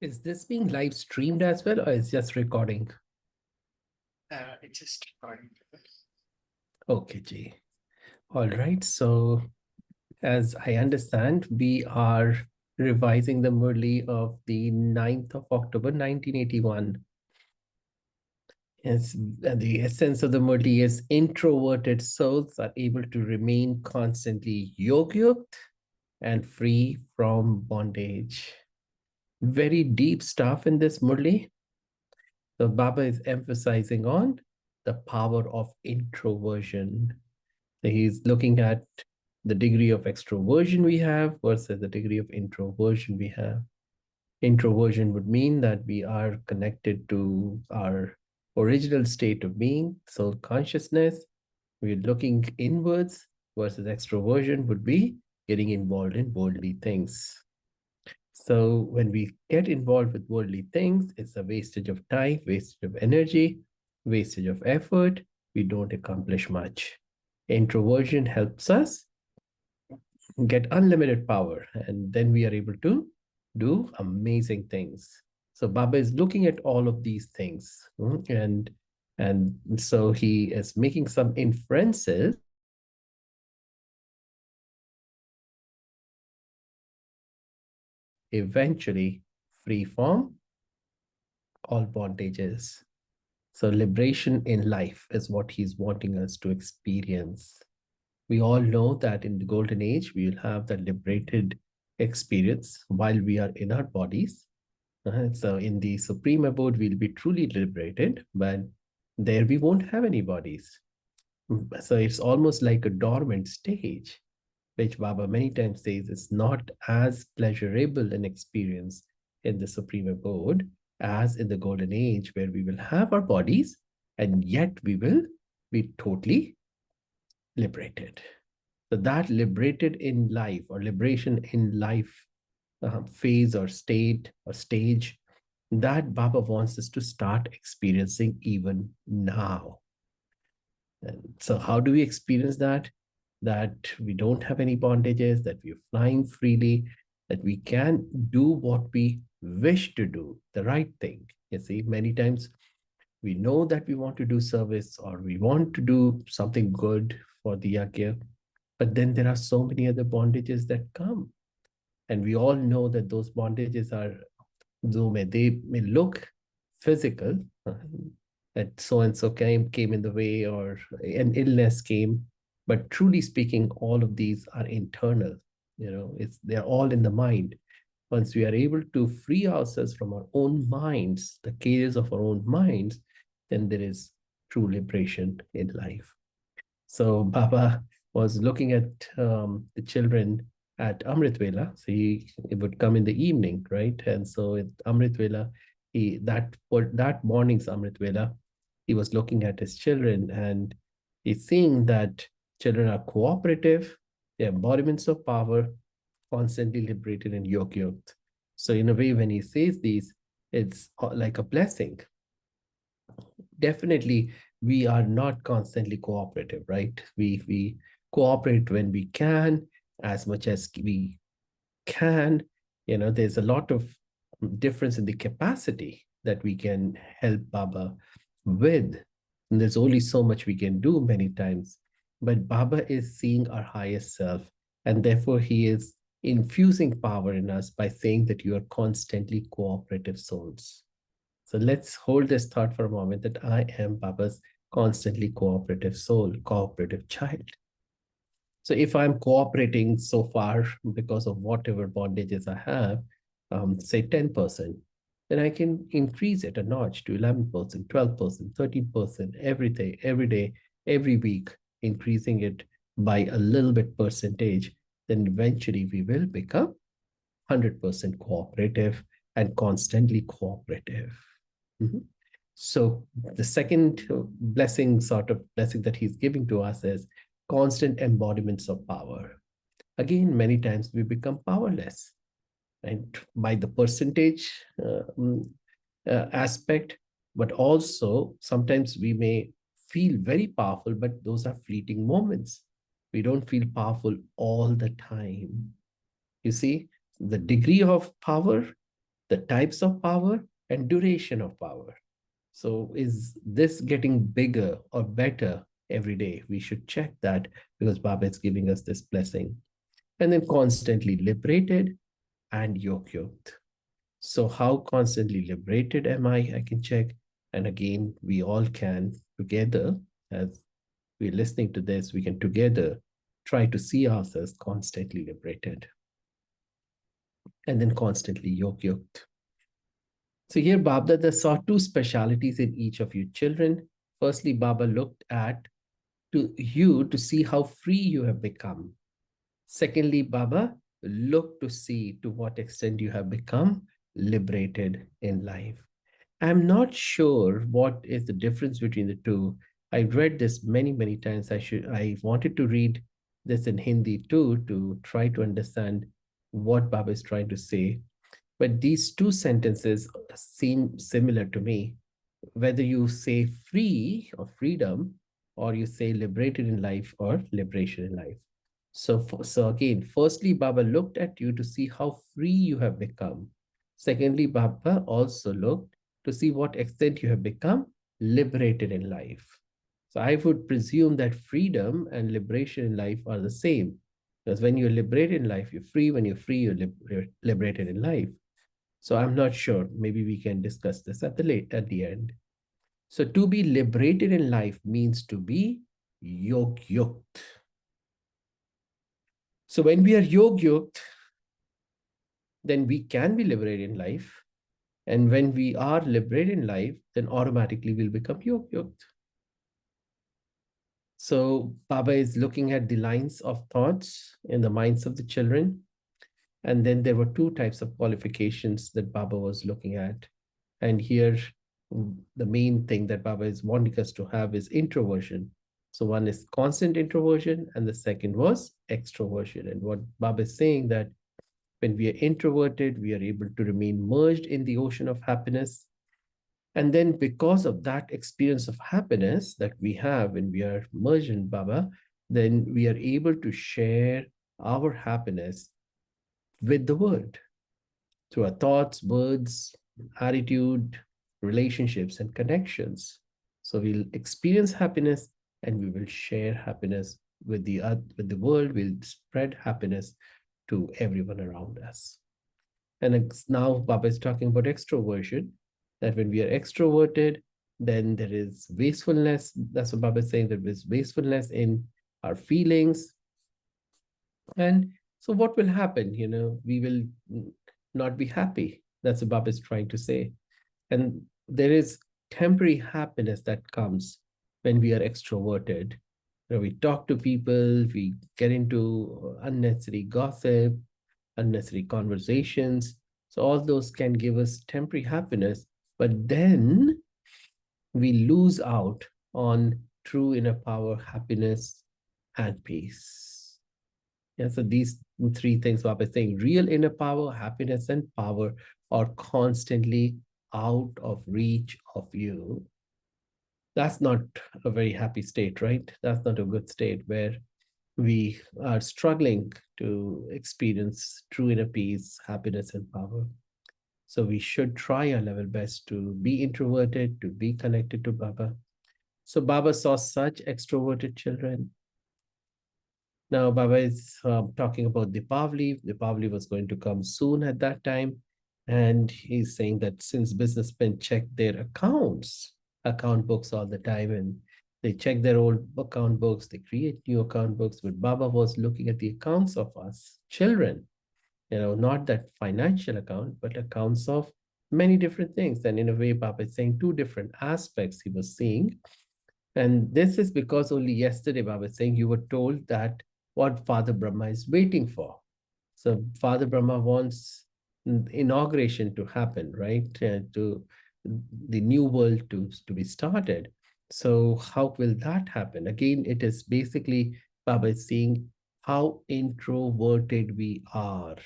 Is this being live streamed as well, or is just recording? It's just recording. Okay, G. All right. So, as I understand, we are revising the Murli of the 9th of October, 1981. Yes, and the essence of the Murli is introverted souls are able to remain constantly yogyukt and free from bondage. Very deep stuff in this Murli. So Baba is emphasizing on the power of introversion. So he's looking at the degree of extroversion we have versus the degree of introversion we have. Introversion would mean that we are connected to our original state of being, soul consciousness. We're looking inwards versus extroversion would be getting involved in worldly things. So when we get involved with worldly things, it's a wastage of time, wastage of energy, wastage of effort. We don't accomplish much. Introversion helps us get unlimited power, and then we are able to do amazing things. So Baba is looking at all of these things, and so he is making some inferences eventually free from all bondages. So liberation in life is what he's wanting us to experience. We all know that in the golden age, we will have that liberated experience while we are in our bodies. So in the supreme abode, we'll be truly liberated, but there we won't have any bodies. So it's almost like a dormant stage, which Baba many times says is not as pleasurable an experience in the supreme abode as in the golden age, where we will have our bodies and yet we will be totally liberated. So that liberated in life or liberation in life phase or state or stage, that Baba wants us to start experiencing even now. And so, how do we experience that? That we don't have any bondages, that we're flying freely, that we can do what we wish to do, the right thing. You see, many times we know that we want to do service or we want to do something good for the yagya, but then there are so many other bondages that come. And we all know that those bondages are, though they may look physical, that so and so came in the way or an illness came, but truly speaking, all of these are internal. They're all in the mind. Once we are able to free ourselves from our own minds, the cages of our own minds, then there is true liberation in life. So Baba was looking at the children at Amrit Vela. So it would come in the evening, right? And so at Amrit Vela, that morning's Amrit Vela, he was looking at his children and he's seeing that children are cooperative, they're embodiments of power, constantly liberated in Yog Yukt. So in a way, when he says these, it's like a blessing. Definitely we are not constantly cooperative, right? We cooperate when we can, as much as we can. There's a lot of difference in the capacity that we can help Baba with, and there's only so much we can do many times. But Baba is seeing our highest self, and therefore he is infusing power in us by saying that you are constantly cooperative souls. So let's hold this thought for a moment, that I am Baba's constantly cooperative soul, cooperative child. So if I'm cooperating so far because of whatever bondages I have, say 10%, then I can increase it a notch to 11%, 12%, 13% every day, every week, increasing it by a little bit percentage. Then eventually we will become 100% cooperative and constantly cooperative. Mhm. So the second blessing, sort of blessing that he's giving to us is constant embodiments of power. Again, many times we become powerless, and by the percentage aspect, but also sometimes we may feel very powerful, but those are fleeting moments. We don't feel powerful all the time. You see, the degree of power the types of power, and duration of power. So, is this getting bigger or better every day? We should check that because Baba is giving us this blessing. And then constantly liberated and yog yoked. So, how constantly liberated am I? I can check. And again, we all can together, as we're listening to this, we can together try to see ourselves constantly liberated and then constantly yog yoked. So here Baba saw two specialities in each of you children. Firstly, Baba looked at to you to see how free you have become. Secondly, Baba looked to see to what extent you have become liberated in life. I'm not sure what is the difference between the two. I've read this many, many times. I wanted to read this in Hindi too to try to understand what Baba is trying to say. But these two sentences seem similar to me. Whether you say free or freedom, or you say liberated in life or liberation in life. So again, firstly, Baba looked at you to see how free you have become. Secondly, Baba also looked to see what extent you have become liberated in life. So I would presume that freedom and liberation in life are the same. Because when you're liberated in life, you're free. When you're free, you're liberated in life. So I'm not sure. Maybe we can discuss this at the end. So to be liberated in life means to be yog yoked. So when we are yog yoked, then we can be liberated in life. And when we are liberated in life, then automatically we'll become yog yoked. So Baba is looking at the lines of thoughts in the minds of the children. And then there were two types of qualifications that Baba was looking at. And here, the main thing that Baba is wanting us to have is introversion. So one is constant introversion, and the second was extroversion. And what Baba is saying that when we are introverted, we are able to remain merged in the ocean of happiness. And then because of that experience of happiness that we have when we are merged in Baba, then we are able to share our happiness with the world through our thoughts, words, attitude, relationships, and connections. So we'll experience happiness and we will share happiness with the world. We'll spread happiness to everyone around us. And now Baba is talking about extroversion, that when we are extroverted, then there is wastefulness. That's what Baba is saying, that there's wastefulness in our feelings. And so what will happen? We will not be happy. That's what Baba is trying to say. And there is temporary happiness that comes when we are extroverted. We talk to people, we get into unnecessary gossip, unnecessary conversations. So all those can give us temporary happiness, but then we lose out on true inner power, happiness, and peace. Yeah, so these three things Baba is saying, real inner power, happiness, and power are constantly out of reach of you. That's not a very happy state, right? That's not a good state where we are struggling to experience true inner peace, happiness, and power. So we should try our level best to be introverted, to be connected to Baba. So Baba saw such extroverted children. Now Baba is talking about Deepavali. Deepavali was going to come soon at that time. And he's saying that since businessmen check their account books all the time, and they check their old account books, they create new account books. But Baba was looking at the accounts of us, children, not that financial account, but accounts of many different things. And in a way, Baba is saying two different aspects he was seeing. And this is because only yesterday, Baba is saying you were told that what Father Brahma is waiting for. So Father Brahma wants inauguration to happen, right? To the new world to be started. So how will that happen? Again, it is basically Baba is seeing how introverted we are.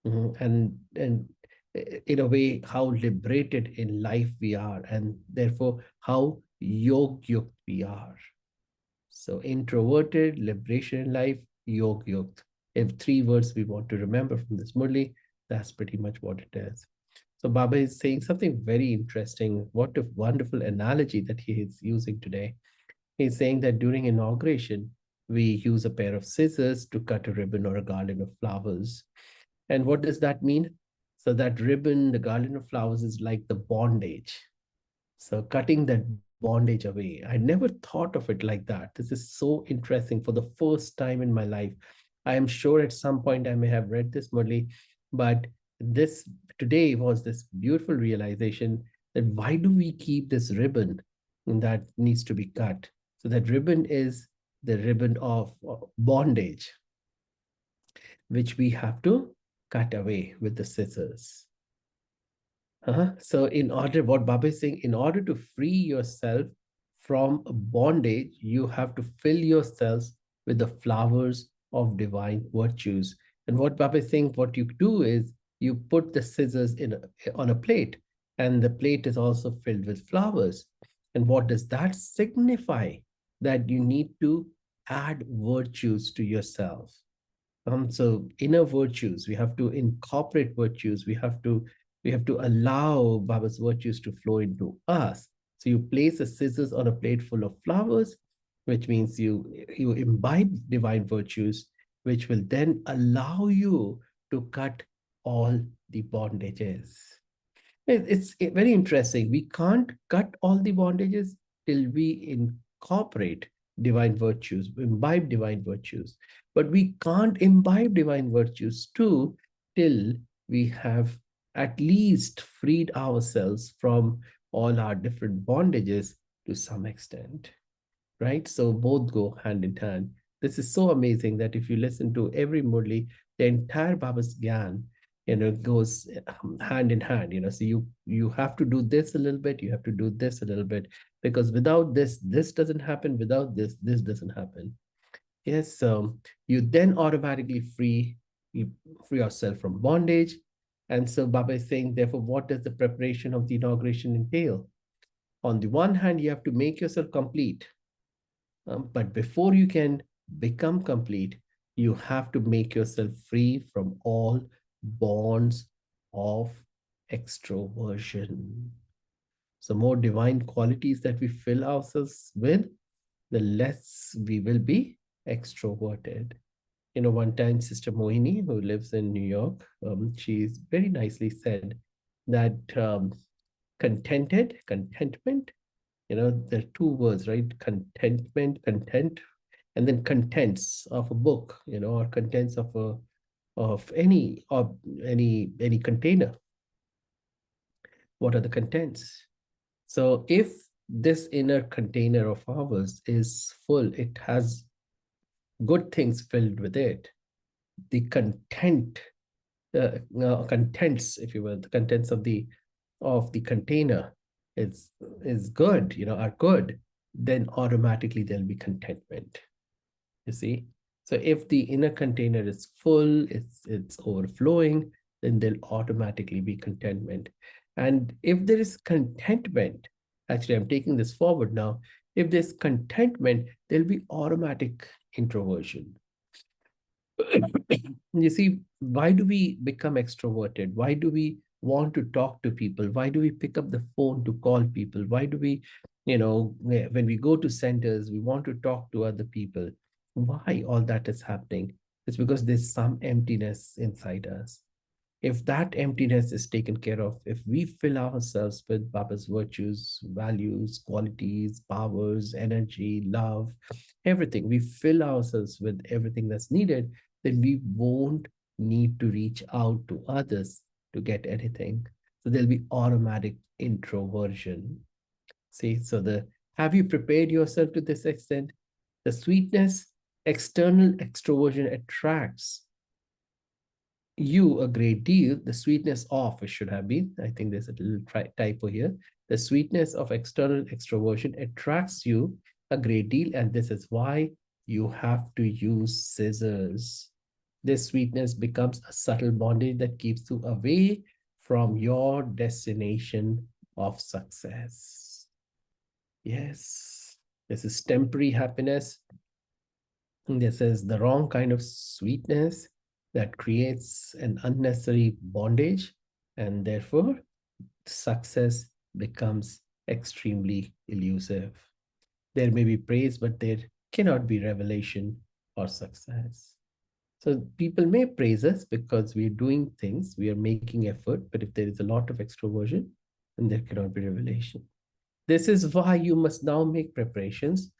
And in a way, how liberated in life we are, and therefore how yog we are. So introverted, liberation in life, yog. If three words we want to remember from this Murli, that's pretty much what it is. So Baba is saying something very interesting. What a wonderful analogy that he is using today. He's saying that during inauguration, we use a pair of scissors to cut a ribbon or a garland of flowers. And what does that mean? So that ribbon, the garland of flowers is like the bondage. So cutting that bondage away. I never thought of it like that. This is so interesting. For the first time in my life, I am sure at some point I may have read this, Murli, but this today was this beautiful realization that why do we keep this ribbon that needs to be cut? So that ribbon is the ribbon of bondage, which we have to cut away with the scissors. So, in order, what Baba is saying, in order to free yourself from bondage, you have to fill yourselves with the flowers of divine virtues. And what Baba is saying, what you do is you put the scissors on a plate, and the plate is also filled with flowers. And what does that signify? That you need to add virtues to yourself. So inner virtues, we have to incorporate virtues. We have to allow Baba's virtues to flow into us. So you place the scissors on a plate full of flowers, which means you imbibe divine virtues, which will then allow you to cut all the bondages. It's very interesting. We can't cut all the bondages till we incorporate divine virtues, imbibe divine virtues. But we can't imbibe divine virtues too till we have at least freed ourselves from all our different bondages to some extent, right? So both go hand in hand. This is so amazing that if you listen to every Murli, the entire Baba's Gyan, goes hand in hand. So you have to do this a little bit, you have to do this a little bit, because without this, this doesn't happen. Without this, this doesn't happen. Yes, so you then automatically you free yourself from bondage. And so Baba is saying, therefore, what does the preparation of the inauguration entail? On the one hand, you have to make yourself complete. But before you can become complete, you have to make yourself free from all bonds of extroversion. So, more divine qualities that we fill ourselves with, the less we will be extroverted. One time, Sister Mohini, who lives in New York, she's very nicely said that contentment, there are two words, right? Contentment, content, and then contents of a book, or contents of any container. What are the contents? So if this inner container of ours is full, it has good things filled with it. The contents, if you will, the contents of the container is good, are good, then automatically there'll be contentment. You see? So if the inner container is full, it's overflowing, then there'll automatically be contentment. And if there is contentment, actually, I'm taking this forward now. If there's contentment, there'll be automatic introversion. You see, why do we become extroverted? Why do we want to talk to people? Why do we pick up the phone to call people? Why do we, when we go to centers, we want to talk to other people? Why all that is happening? It's because there's some emptiness inside us. If that emptiness is taken care of, if we fill ourselves with Baba's virtues, values, qualities, powers, energy, love, everything, we fill ourselves with everything that's needed, then we won't need to reach out to others to get anything. So there'll be automatic introversion. See, so have you prepared yourself to this extent? The sweetness, external extroversion attracts you a great deal. The sweetness of, it should have been, I think there's a little typo here. The sweetness of external extroversion attracts you a great deal, and this is why you have to use scissors. This sweetness becomes a subtle bondage that keeps you away from your destination of success. Yes, this is temporary happiness. This is the wrong kind of sweetness that creates an unnecessary bondage, and therefore success becomes extremely elusive. There may be praise, but there cannot be revelation or success. So people may praise us because we're doing things, we are making effort, but if there is a lot of extroversion, then there cannot be revelation. This is why you must now make preparations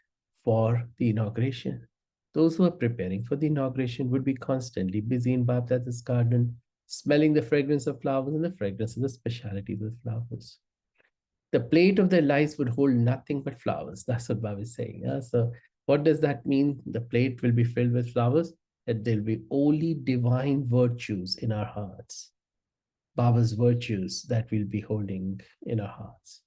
for the inauguration. Those who are preparing for the inauguration would be constantly busy in Baptist's garden, smelling the fragrance of flowers and the fragrance of the specialities of flowers. The plate of their lives would hold nothing but flowers. That's what Baba is saying. Yeah? So, what does that mean? The plate will be filled with flowers, that there'll be only divine virtues in our hearts. Baba's virtues that we'll be holding in our hearts.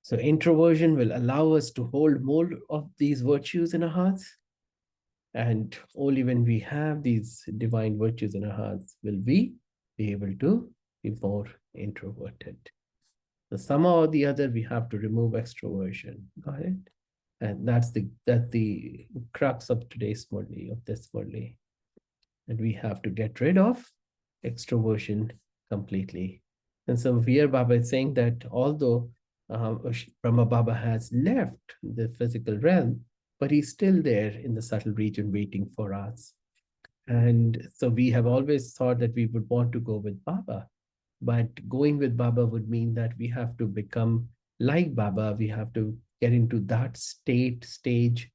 So, introversion will allow us to hold more of these virtues in our hearts. And only when we have these divine virtues in our hearts will we be able to be more introverted. So somehow or the other, we have to remove extroversion. Got it? And that's the crux of today's Murli, of this Murli. And we have to get rid of extroversion completely. And so here Baba is saying that although Brahma Baba has left the physical realm, but he's still there in the subtle region waiting for us. And so we have always thought that we would want to go with Baba. But going with Baba would mean that we have to become like Baba. We have to get into that stage,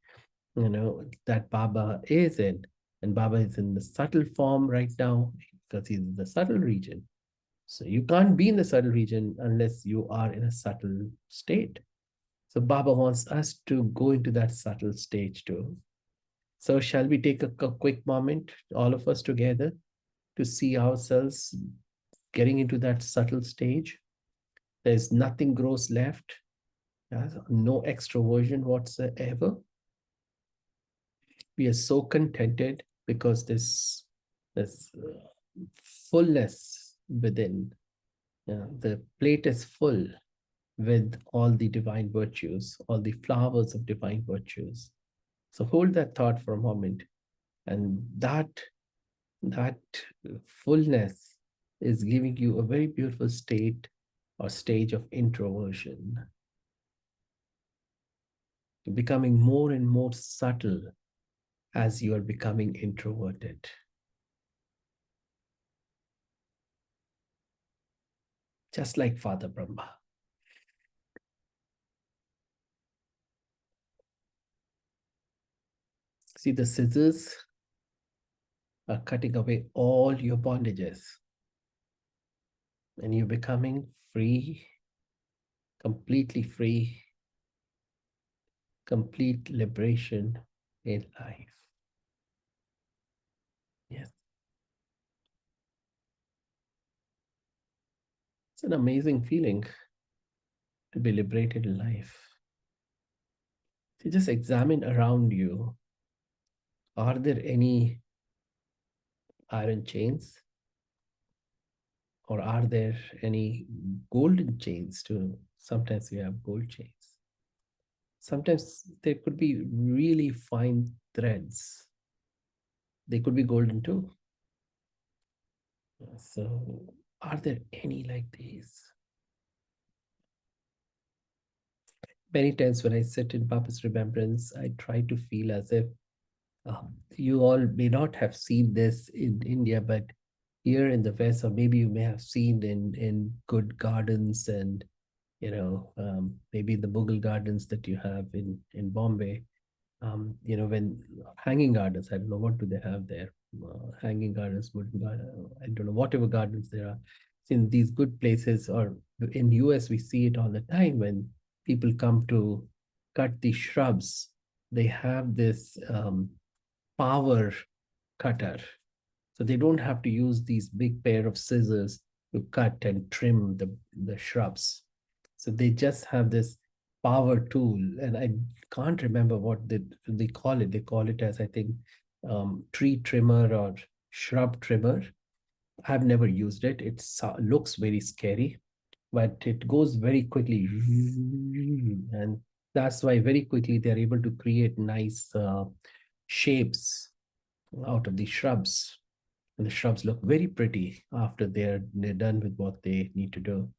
that Baba is in. And Baba is in the subtle form right now because he's in the subtle region. So you can't be in the subtle region unless you are in a subtle state. So Baba wants us to go into that subtle stage too. So shall we take a quick moment, all of us together, to see ourselves getting into that subtle stage? There's nothing gross left, no extroversion whatsoever. We are so contented because this fullness within. The plate is full with all the divine virtues, all the flowers of divine virtues. So hold that thought for a moment, and that fullness is giving you a very beautiful state or stage of introversion. You're becoming more and more subtle as you are becoming introverted. Just like Father Brahma. See, the scissors are cutting away all your bondages, and you're becoming free, completely free, complete liberation in life. Yes. It's an amazing feeling to be liberated in life. So just examine around you. Are there any iron chains? Or are there any golden chains too? Sometimes we have gold chains. Sometimes there could be really fine threads. They could be golden too. So, are there any like these? Many times when I sit in Papa's remembrance, I try to feel as if you all may not have seen this in India, but here in the West, or maybe you may have seen in good gardens and maybe the Mughal gardens that you have in Bombay. When hanging gardens, I don't know what do they have there. Hanging gardens, wooden garden, I don't know, whatever gardens there are. In these good places, or in US, we see it all the time when people come to cut the shrubs. They have this power cutter. So they don't have to use these big pair of scissors to cut and trim the shrubs. So they just have this power tool, and I can't remember what they call it. They call it as, I think, tree trimmer or shrub trimmer. I've never used it. It looks very scary, but it goes very quickly, and that's why very quickly they're able to create nice shapes out of the shrubs. And the shrubs look very pretty after they're done with what they need to do.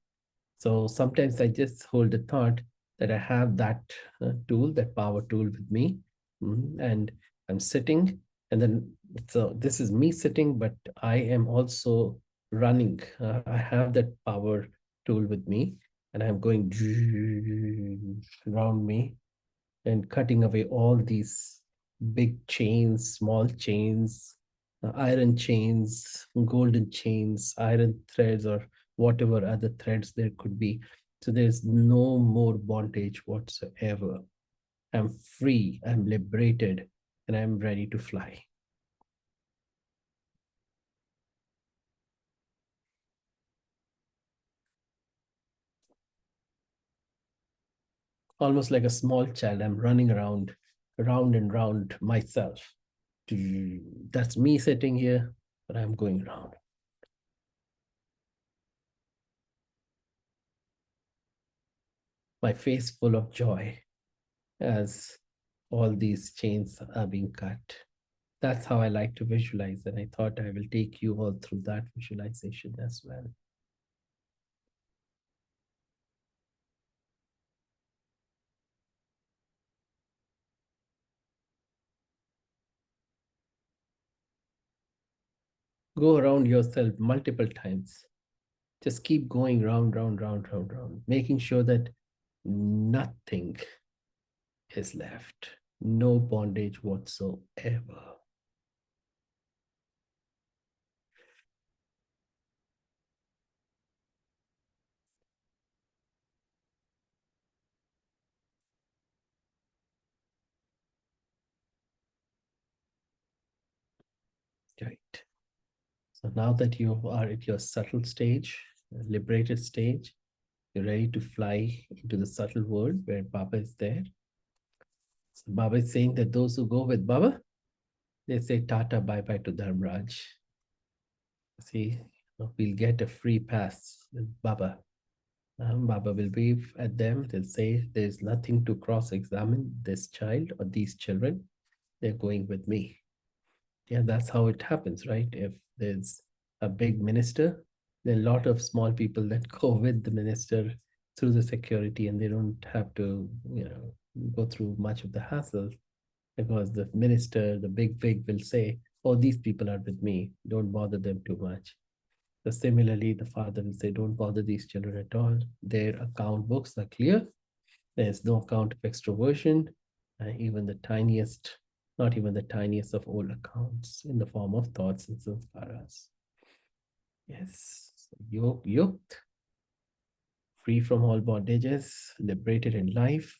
So sometimes I just hold the thought that I have that tool, that power tool with me, and I'm sitting, and then so this is me sitting, but I am also running. I have that power tool with me, and I'm going around me and cutting away all these big chains, small chains, iron chains, golden chains, iron threads, or whatever other threads there could be. So there's no more bondage whatsoever. I'm free, I'm liberated, and I'm ready to fly. Almost like a small child, I'm running around, round and round myself. That's me sitting here, but I'm going around. My face full of joy as all these chains are being cut. That's how I like to visualize, and I thought I will take you all through that visualization as well. Go around yourself multiple times. Just keep going round, round, round, round, round, making sure that nothing is left. No bondage whatsoever. Right. So now that you are at your subtle stage, liberated stage, you're ready to fly into the subtle world where Baba is there. So Baba is saying that those who go with Baba, they say Tata bye bye to Dharmraj. See, we'll get a free pass with Baba. Baba will wave at them. They'll say, there's nothing to cross examine this child or these children. They're going with me. Yeah, that's how it happens, right? If there's a big minister, there are a lot of small people that go with the minister through the security, and they don't have to, go through much of the hassle, because the minister, the big wig, will say, oh, these people are with me. Don't bother them too much. So similarly, the father will say, don't bother these children at all. Their account books are clear. There's no account of extroversion, even the tiniest, not even the tiniest of all accounts in the form of thoughts and sanskaras. Yes, yoked, free from all bondages, liberated in life.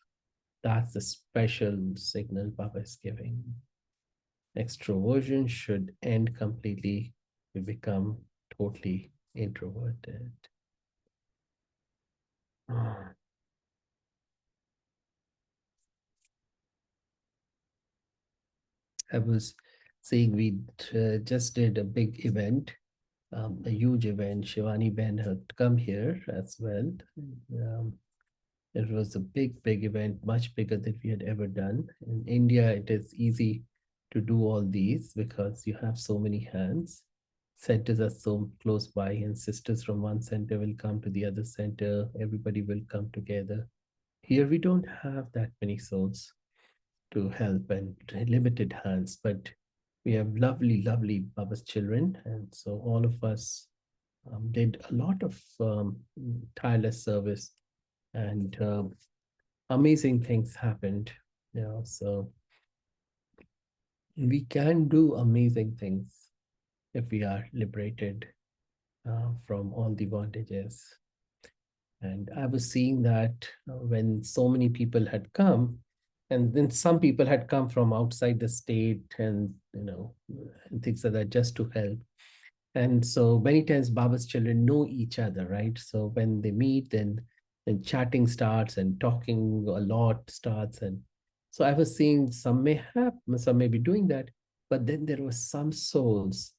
That's the special signal Baba is giving. Extroversion should end completely. We become totally introverted. I was saying we just did a big event, a huge event. Shivani Ben had come here as well. Um, it was a big, big event, much bigger than we had ever done. In India, it is easy to do all these because you have so many hands. Centers are so close by, and sisters from one center will come to the other center. Everybody will come together. Here, we don't have that many souls to help and limited hands, but we have lovely, lovely Baba's children. And so all of us did a lot of tireless service, and amazing things happened. So we can do amazing things if we are liberated from all the bondages. And I was seeing that when so many people had come, and then some people had come from outside the state, and and things like that, just to help. And so many times Baba's children know each other, right? So when they meet, then chatting starts and talking a lot starts. And so I was seeing some may be doing that, but then there were some souls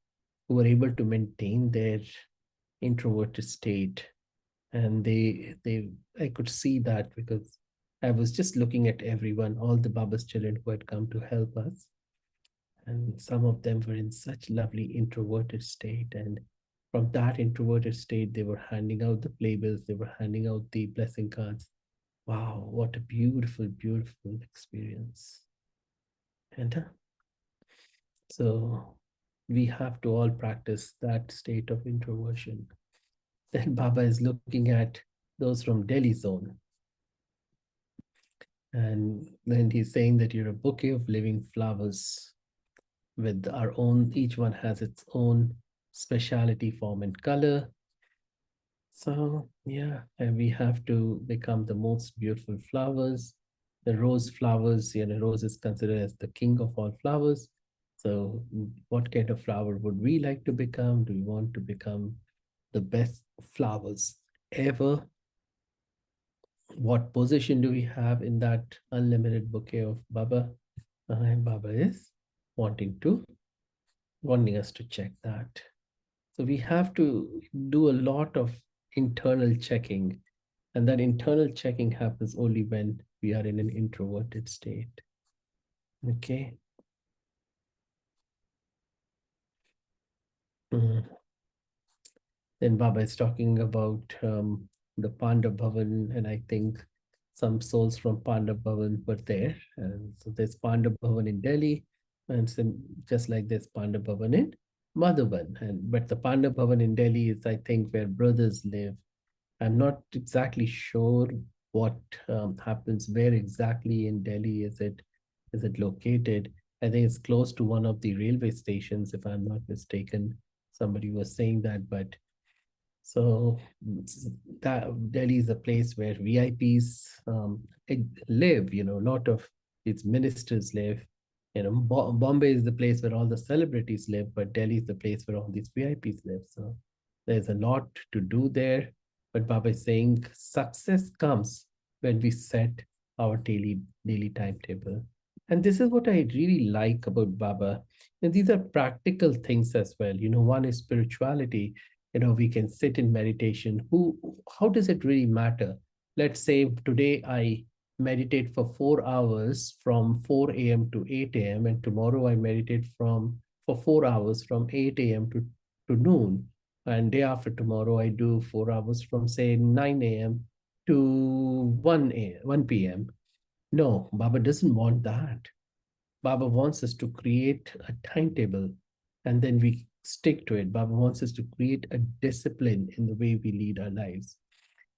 who were able to maintain their introverted state. And they I could see that because I was just looking at everyone, all the Baba's children who had come to help us. And some of them were in such lovely introverted state. And from that introverted state, they were handing out the playbills, they were handing out the blessing cards. Wow, what a beautiful, beautiful experience. And so we have to all practice that state of introversion. Then Baba is looking at those from Delhi zone. And then he's saying that you're a bouquet of living flowers with our own, each one has its own speciality, form, and color. So, yeah, and we have to become the most beautiful flowers. The rose flowers, rose is considered as the king of all flowers. So, what kind of flower would we like to become? Do we want to become the best flowers ever? What position do we have in that unlimited bouquet of Baba? And Baba is wanting us to check that. So we have to do a lot of internal checking, and that internal checking happens only when we are in an introverted state. Okay. Mm. Then Baba is talking about the Panda Bhavan, and I think some souls from Panda Bhavan were there. And so there's Panda Bhavan in Delhi, and just like there's Panda Bhavan in Madhuban. And but the Panda Bhavan in Delhi is, I think, where brothers live. I'm not exactly sure what happens. Where exactly in Delhi is it located? I think it's close to one of the railway stations, if I'm not mistaken. Somebody was saying that, but so that Delhi is a place where VIPs live. A lot of its ministers live. Bombay is the place where all the celebrities live, but Delhi is the place where all these VIPs live. So there's a lot to do there. But Baba is saying success comes when we set our daily timetable. And this is what I really like about Baba. And these are practical things as well. One is spirituality. We can sit in meditation. How does it really matter? Let's say today I meditate for 4 hours from 4 a.m. to 8 a.m. and tomorrow I meditate for 4 hours from 8 a.m. to noon. And day after tomorrow I do 4 hours from say 9 a.m. to 1 p.m. No, Baba doesn't want that. Baba wants us to create a timetable and then we stick to it. Baba wants us to create a discipline in the way we lead our lives.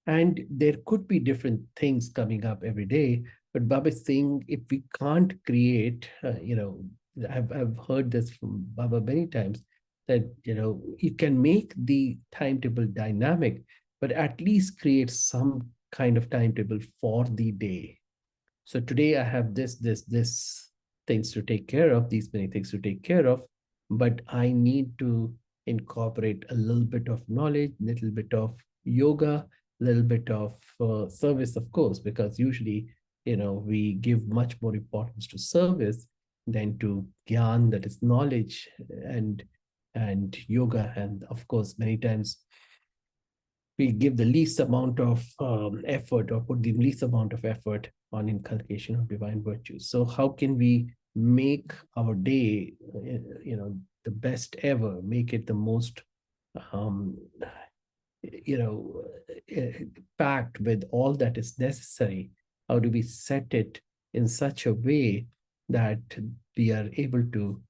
And there could be different things coming up every day, but Baba is saying if we can't create, I've heard this from Baba many times that, you can make the timetable dynamic, but at least create some kind of timetable for the day. So today I have this things to take care of, these many things to take care of, but I need to incorporate a little bit of knowledge, little bit of yoga, little bit of service, of course, because usually, we give much more importance to service than to gyan, that is knowledge, and yoga. And of course, many times we give the least amount of effort or put the least amount of effort on inculcation of divine virtues. So how can we make our day, the best ever, make it the most, um, you know, packed with all that is necessary? How do we set it in such a way that we are able to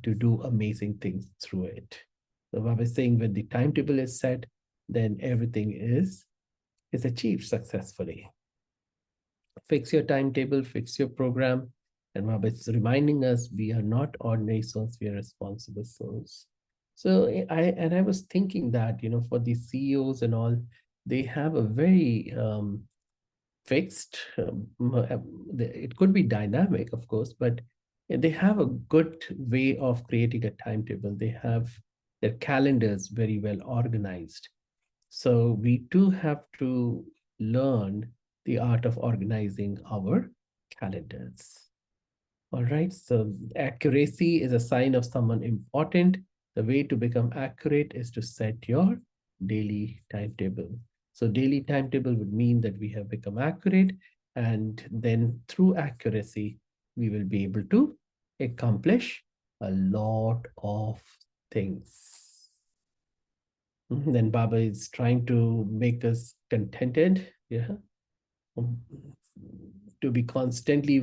do amazing things through it? So I was saying when the timetable is set, then everything is achieved successfully. Fix your timetable, fix your program. And Baba is reminding us we are not ordinary souls, we are responsible souls. So I was thinking that, for the CEOs and all, they have a very fixed, it could be dynamic, of course, but they have a good way of creating a timetable. They have their calendars very well organized. So we too have to learn the art of organizing our calendars. All right. So accuracy is a sign of someone important. The way to become accurate is to set your daily timetable. So daily timetable would mean that we have become accurate, and then through accuracy, we will be able to accomplish a lot of things. Then Baba is trying to make us contented. Yeah. Um, To be constantly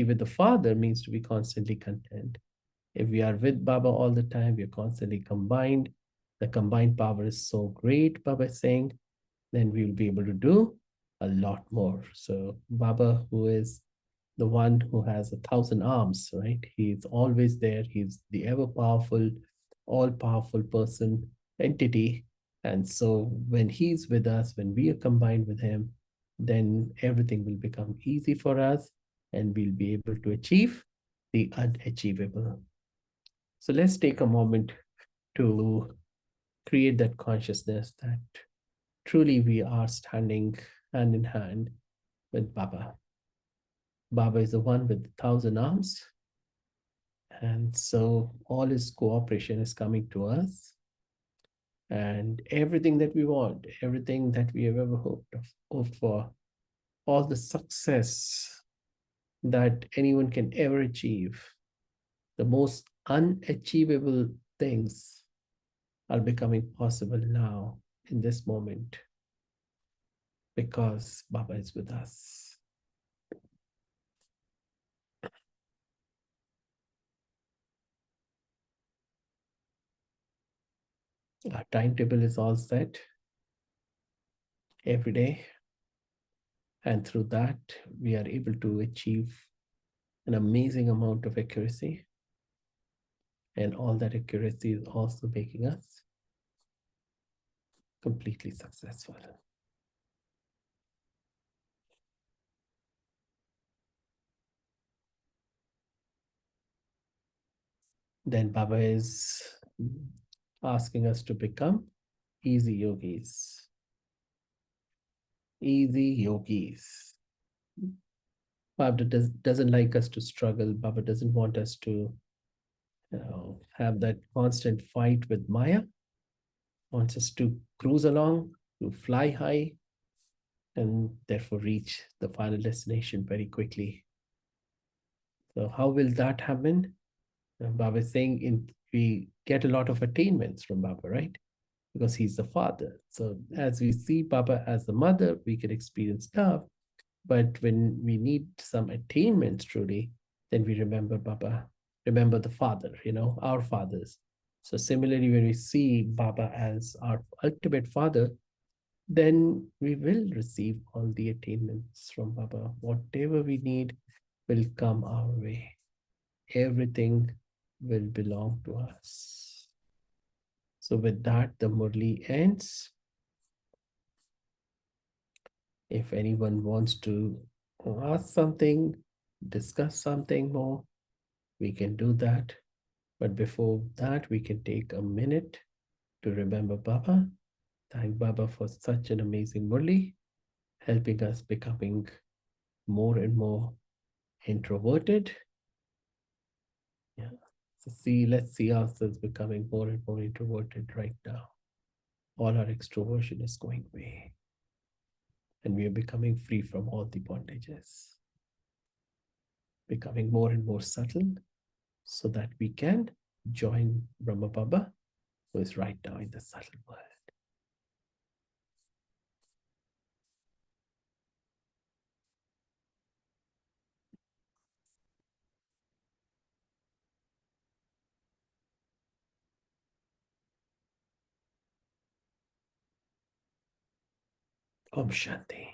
with the Father means to be constantly content. If we are with Baba all the time, we are constantly combined. The combined power is so great, Baba is saying, then we will be able to do a lot more. So Baba, who is the one who has 1,000 arms, right? He's always there. He's the ever powerful, all powerful person, entity. And so when he's with us, when we are combined with him, then everything will become easy for us and we'll be able to achieve the unachievable. So let's take a moment to create that consciousness that truly we are standing hand in hand with Baba. Baba is the one with 1,000 arms. And so all his cooperation is coming to us. And everything that we want, everything that we have ever hoped for, all the success that anyone can ever achieve, the most unachievable things are becoming possible now in this moment because Baba is with us. Our timetable is all set every day. And through that, we are able to achieve an amazing amount of accuracy. And all that accuracy is also making us completely successful. Then Baba is asking us to become easy yogis. Easy yogis. Baba doesn't like us to struggle. Baba doesn't want us to have that constant fight with Maya. Wants us to cruise along, to fly high, and therefore reach the final destination very quickly. So how will that happen? Baba is saying we get a lot of attainments from Baba, right? Because he's the father. So as we see Baba as the mother, we can experience love. But when we need some attainments truly, then we remember Baba, remember the father, our fathers. So similarly, when we see Baba as our ultimate father, then we will receive all the attainments from Baba. Whatever we need will come our way. Everything will belong to us. So with that, the Murli ends. If anyone wants to ask something, discuss something more, we can do that. But before that, we can take a minute to remember Baba. Thank Baba for such an amazing Murli, helping us becoming more and more introverted. Yeah. So let's see ourselves becoming more and more introverted right now. All our extroversion is going away. And we are becoming free from all the bondages. Becoming more and more subtle so that we can join Brahma Baba, who is right now in the subtle world. Om Shanti.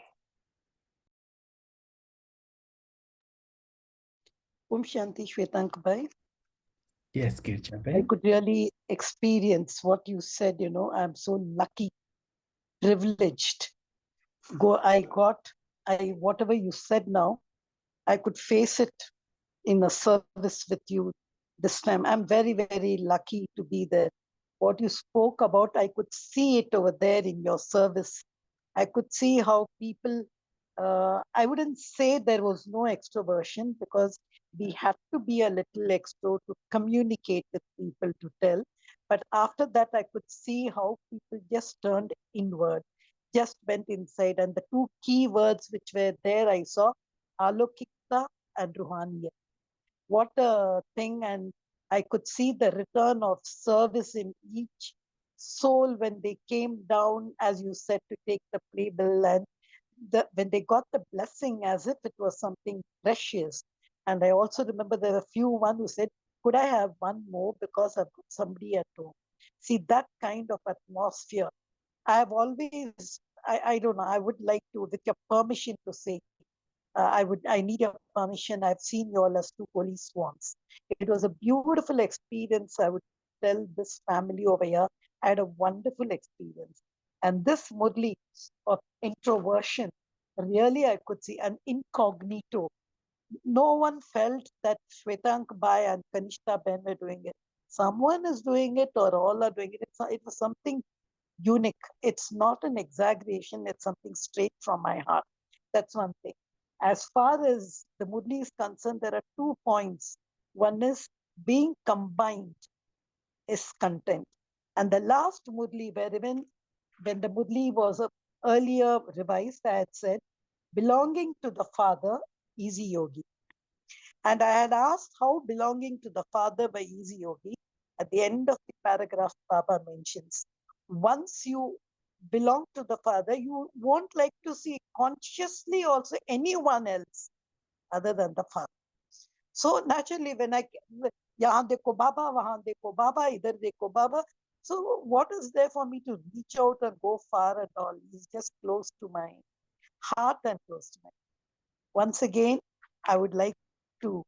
Om Shanti Shwetank Bhai. Yes, Girja I Ben. could really experience what you said, I'm so lucky, privileged. Whatever you said now, I could face it in a service with you this time. I'm very, very lucky to be there. What you spoke about, I could see it over there in your service. I could see how people, I wouldn't say there was no extroversion because we had to be a little extro to communicate with people to tell. But after that, I could see how people just turned inward, just went inside. And the two key words which were there, I saw Alokikta and Ruhaniya. what a thing. And I could see the return of service in each soul when they came down, as you said, to take the playbill, and when they got the blessing as if it was something precious. And I also remember there were a few one who said, could I have one more because I've got somebody at home. See, that kind of atmosphere. I have always, I don't know, I would like to, with your permission to say, I need your permission. I've seen you all as two holy swans. It was a beautiful experience. I would tell this family over here, I had a wonderful experience. And this Murli of introversion, really I could see an incognito. No one felt that Shwetank Bai and Kanishta Ben were doing it. Someone is doing it or all are doing it. It was something unique. It's not an exaggeration. It's something straight from my heart. That's one thing. As far as the Murli is concerned, there are 2 points. One is being combined is content. And the last Murli, where even when the Murli was earlier revised, I had said, belonging to the Father, easy yogi. And I had asked how belonging to the Father by easy yogi. At the end of the paragraph, Baba mentions, once you belong to the Father, you won't like to see consciously also anyone else other than the Father. So naturally, when yahan dekho Baba, wahan dekho Baba, idhar dekho Baba. So what is there for me to reach out and go far at all? He's just close to my heart and close to my. Once again, I would like to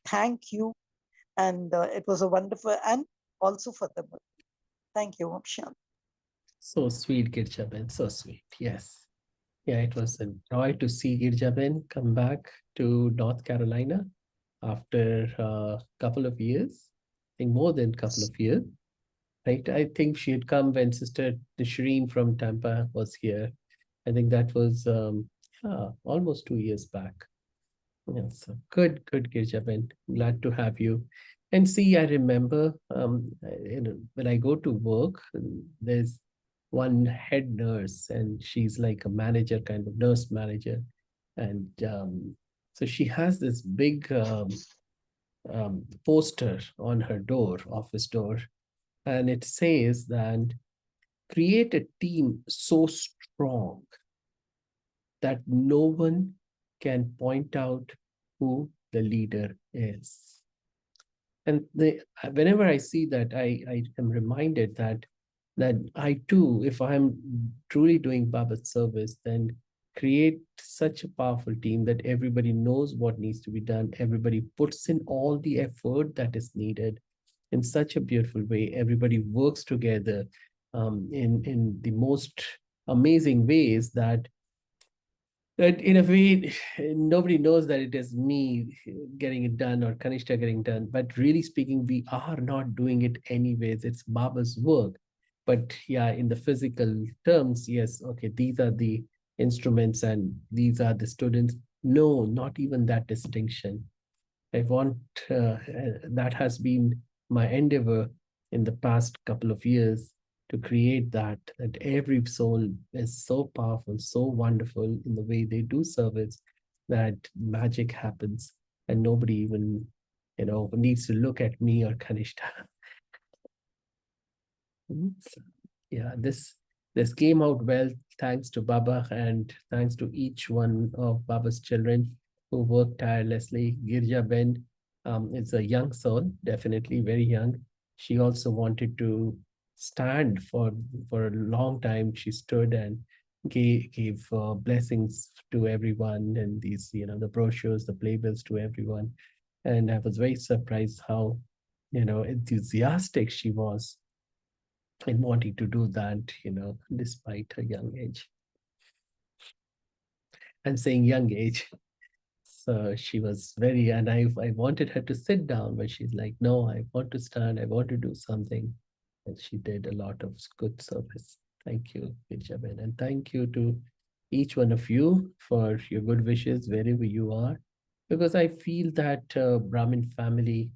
thank you. And it was a wonderful, and also for the book. Thank you, Om Shanti. So sweet, Girjaben, so sweet. Yes. Yeah, it was a joy to see Girjaben come back to North Carolina after a couple of years. I think more than a couple of years. Right. I think she had come when Sister Shireen from Tampa was here. I think that was almost 2 years back. Yes, so good, Girjaben. Glad to have you. And see, I remember when I go to work, there's one head nurse, and she's like a manager, kind of nurse manager. And so she has this big poster on her door, office door, and it says that create a team so strong that no one can point out who the leader is. And whenever I see that, I am reminded that I too, if I'm truly doing Baba's service, then create such a powerful team that everybody knows what needs to be done. Everybody puts in all the effort that is needed in such a beautiful way. Everybody works together in the most amazing ways that in a way, nobody knows that it is me getting it done or Kanishta getting done. But really speaking, we are not doing it anyways. It's Baba's work. But yeah, in the physical terms, yes, okay, these are the instruments and these are the students. No, not even that distinction. I want that has been my endeavor in the past couple of years to create that every soul is so powerful, so wonderful in the way they do service that magic happens and nobody even needs to look at me or Kanishta. So, yeah, this came out well thanks to Baba and thanks to each one of Baba's children who worked tirelessly. Girja Ben is a young soul, definitely very young. She also wanted to stand for a long time. She stood and gave blessings to everyone and these, the brochures, the playbills to everyone. And I was very surprised how, enthusiastic she was in wanting to do that, despite her young age. I'm saying young age. So she was very, and I wanted her to sit down, but she's like, no, I want to stand, I want to do something. And she did a lot of good service. Thank you, Benjamin. And thank you to each one of you for your good wishes wherever you are. Because I feel that Brahmin family,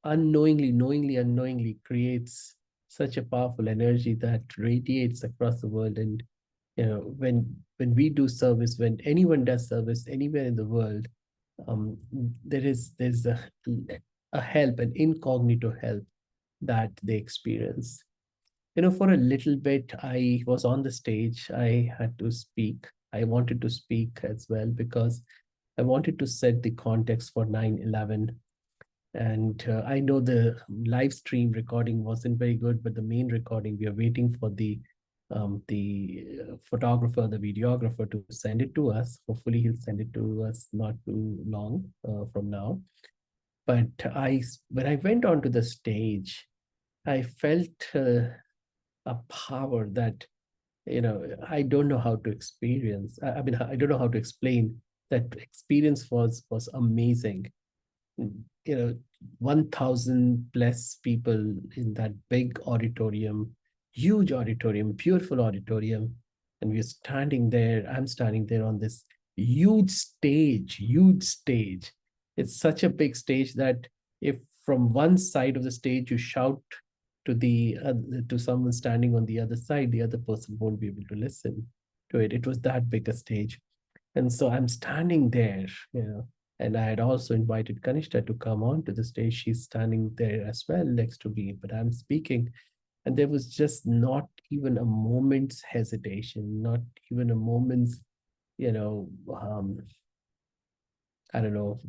unknowingly creates such a powerful energy that radiates across the world. And when we do service, when anyone does service anywhere in the world, there's a help, an incognito help that they experience. For a little bit, I was on the stage. I had to speak. I wanted to speak as well because I wanted to set the context for 9/11. And I know the live stream recording wasn't very good, but the main recording, we are waiting for the photographer, the videographer to send it to us. Hopefully, he'll send it to us not too long from now. But when I went onto the stage, I felt a power that I don't know how to experience. I mean, I don't know how to explain. That experience was amazing. 1,000 plus people in that big auditorium, huge auditorium, beautiful auditorium. And we're standing there. I'm standing there on this huge stage, huge stage. It's such a big stage that if from one side of the stage you shout to someone standing on the other side, the other person won't be able to listen to it. It was that big a stage. And so I'm standing there, and I had also invited Kanishta to come on to the stage. She's standing there as well next to me, but I'm speaking. And there was just not even a moment's hesitation, not even a moment's, you know, um, I don't know,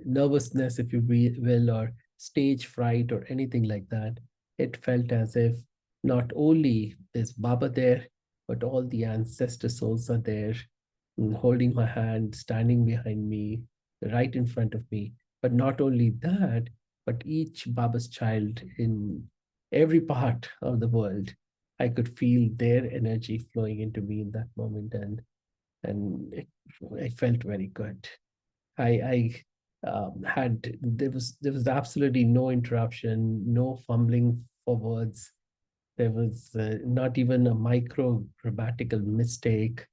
nervousness, if you will, or stage fright or anything like that. It felt as if not only is Baba there, but all the ancestor souls are there, holding my hand, standing behind me, right in front of me. But not only that, but each Baba's child in every part of the world, I could feel their energy flowing into me in that moment, and it felt very good. I had there was absolutely no interruption, no fumbling for words. There was not even a micro grammatical mistake.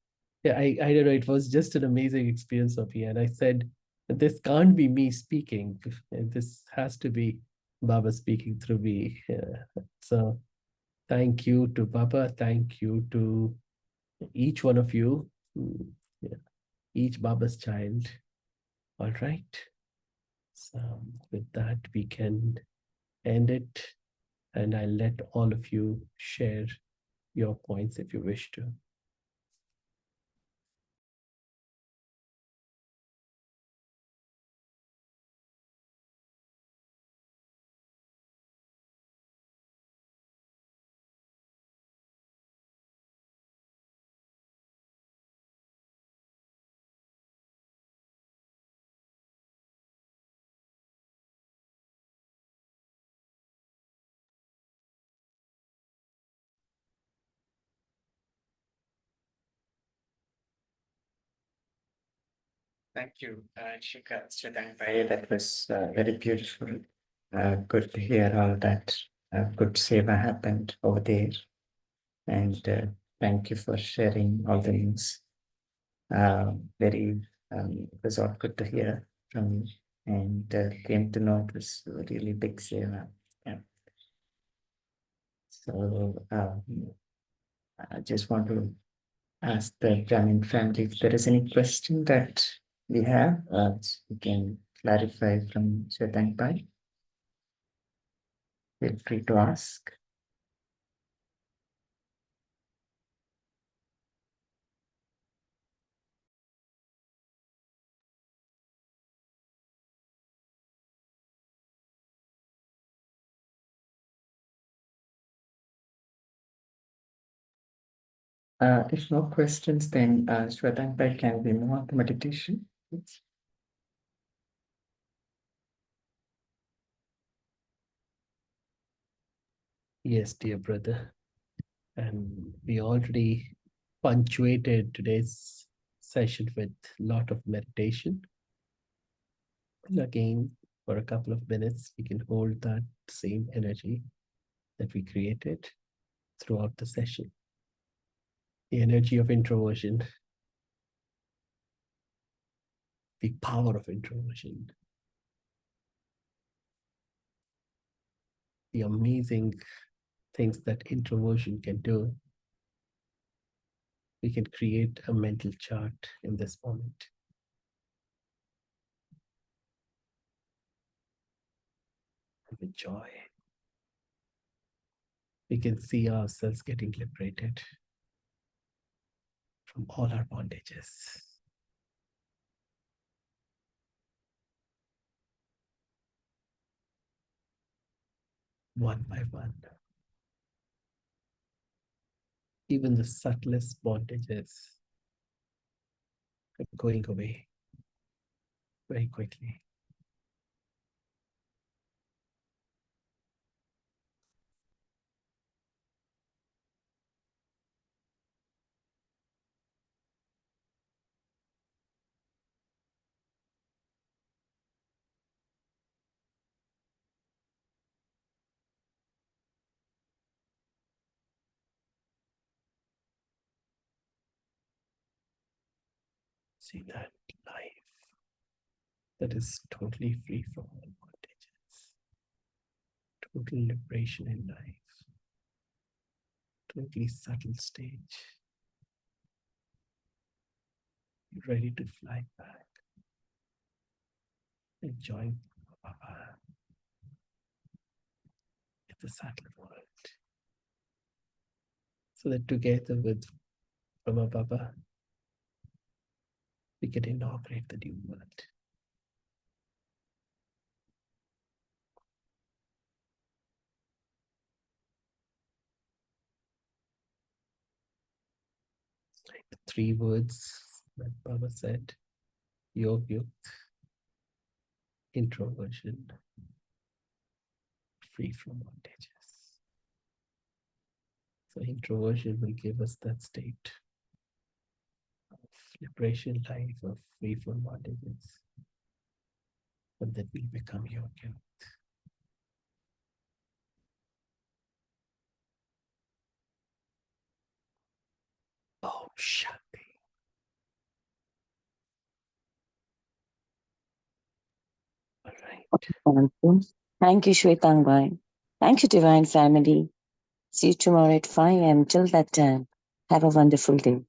Yeah, I don't know. It was just an amazing experience, Sophia. And I said, this can't be me speaking. This has to be Baba speaking through me. So thank you to Baba. Thank you to each one of you. Yeah, each Baba's child. All right. So with that, we can end it, and I'll let all of you share your points if you wish to. Thank you, Shika Sridhar. That was very beautiful. Good to hear all that good seva happened over there. And thank you for sharing all the news. It was all good to hear from you. And came to know it was a really big seva. Yeah. So I just want to ask the Brahmin family if there is any question that we have, we can clarify from Shwetang Pai. Feel free to ask. If no questions, then Shwetang Pai, can we move on to meditation? Please? Yes, dear brother. And we already punctuated today's session with a lot of meditation. And again, for a couple of minutes, we can hold that same energy that we created throughout the session. The energy of introversion, the power of introversion, the amazing things that introversion can do. We can create a mental chart in this moment. with joy. We can see ourselves getting liberated from all our bondages. One by one. Even the subtlest bondages are going away very quickly. See that life that is totally free from all bondages. Total liberation in life. Totally subtle stage. You're ready to fly back. Enjoy Baba in the subtle world. So that together with Brahma Baba, we can inaugurate the new world. Like the three words that Baba said: Yog Yukt, introversion, free from bondages. So introversion will give us that state of liberation, life of free from bondages. And that will become Yog Yukt. Oh, Shanti. All right. Thank you, Shwetangbai. Thank you, Divine Family. See you tomorrow at 5 a.m. Till that time, have a wonderful day.